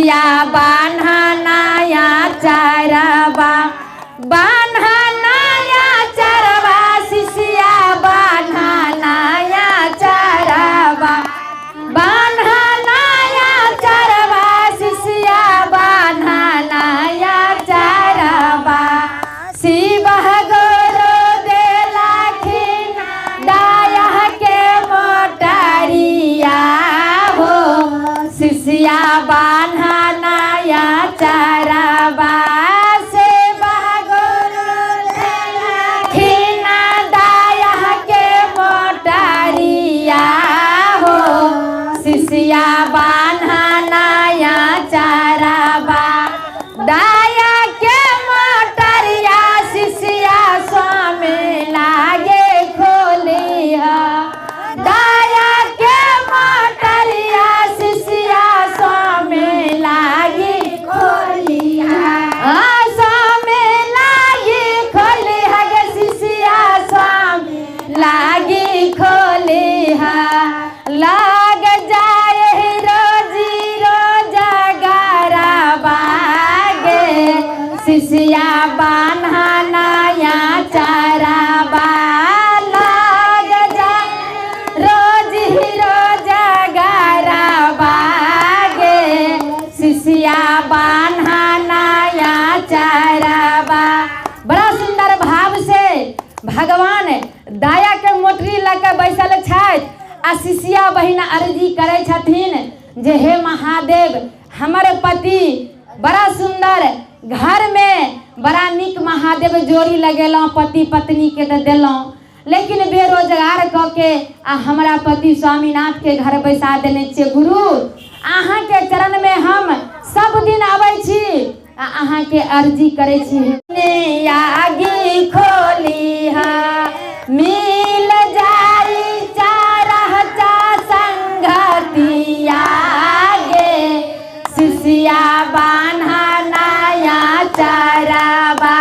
शिष्या बान्हनाया चरवा बान्हनाया चरवा शिष्या बान्हनाया चरवा बान्हनाया चरवा शिष्या बान्हनाया चरवा शिव गुरु देलखिन दाया के मोटरिया हो शिष्या बान्हनाया चरवा शिव गुरु देलखिन दाया के मोटरिया हो शिष्या बान्हनाया चरवा दाया के मोटरिया शिष्या स्वामी लागे खोलिया दाया के मोटरिया शिष्या स्वामी लागे खोलिया स्वामी लागे खोलिया गे शिष्या स्वामी लागे खोलिया लाग जाए रोजी रोजगारवा गे शिष्या बान्हनाया चरवा लाग जाए रोजी रोजगारवा गे शिष्या बान्हनाया चरवा। बड़ा सुंदर भाव से भगवान दाया के मोटरी लके बैसल छथि आ शिष्या बहिन अर्जी करे छथिन जे हे महादेव हमर पति बड़ा सुंदर घर में बड़ा निक महादेव जोड़ी लगेलौं पति पत्नी के दे देलौं लेकिन बेरोजगार क के आ हमरा पति स्वामीनाथ के घर बैसा देने छियै गुरु अहाँ के चरण में हम सब दिन आबै छी आ अहाँ के अर्जी करे छी आगे खोलिहा मिल जाई चारहचा संगतिया गे शिष्या बान्हनाया चरवा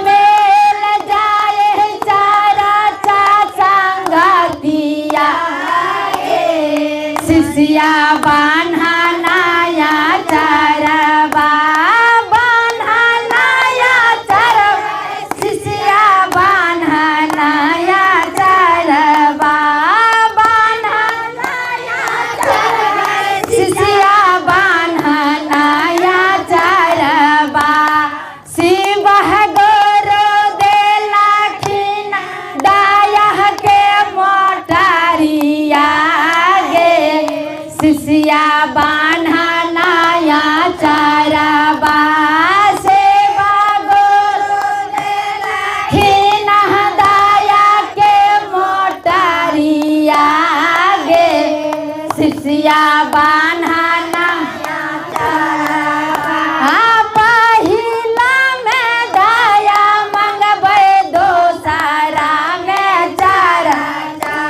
मिल जाए चारहचा संगतिया गे शिष्या बान्हनाया चरवा बान्हनाया चरवा शिष्या बान्हनाया चरवा बान्हनाया चरवा शिष्या बान्हनाया चरवा शिव गुरु देलखिन दाया के मोटरिया गे शिष्या बान्हनाया चरवा शिव गुरु देलखिन दाया के मोटरिया गे शिष्या बान्हनाया चरवा पहिला में दाया मंगबै दोसरा में चरवा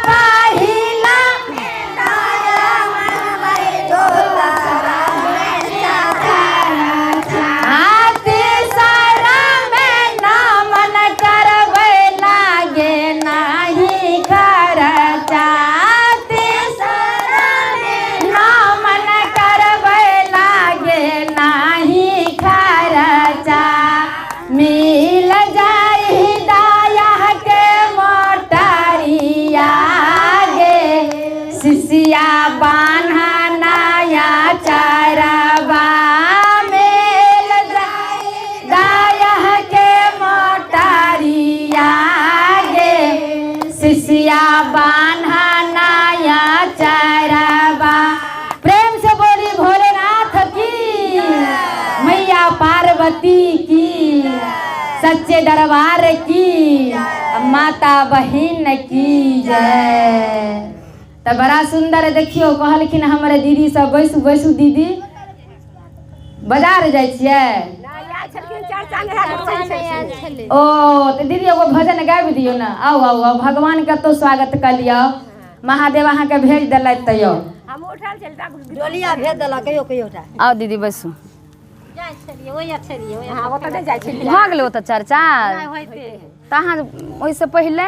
पहिला में दाया मंगबै दोसरा में चरवा तीसरा में नामन करबै लागे नाही खर्चा तीसरा में नामन करबै लागे नाही खर्चा मिल जाई दाया के मोटरिया गे शिष्या बान्हनाया चरवा मिल जाई दाया के मोटरिया गे शिष्या बान्हनाया चरवा। प्रेम से बोली भोलेनाथ की मैया पार्वती की सच्चे दरबार की माता बहिन की जय। तो बड़ा सुंदर देखियो कहलखिन हमरे दीदी सब बैसू बैसू दीदी बाजार जाइ छियै ओ तो दीदी एगो भजन गाबि दियो ना आओ आओ आओ भगवान के तो स्वागत कर लियो महादेव अहाँ के भेज देलथि तो यो हम उठल चलता डोलिया भेज देला कहियो कहियो उठा आओ दीदी बैसू जाय छलिए ओइ छलिए हां ओतऽ जाय छलिए भ गेलै ओतऽ चर्चा तहाँ ओइ से पहिले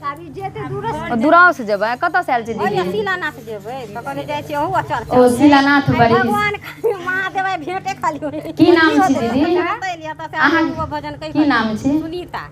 अभी जेते दूर से दूराव से जेबै कतऽ से आयल छी दीदी शिलानाथ जेबै तखन जाइ छी ओहू चल ओ शिलानाथ बड़ी भगवान महादेव भेंटे खाली की नाम छी दीदी अहाँ अहाँ भजन की नाम छी सुनीता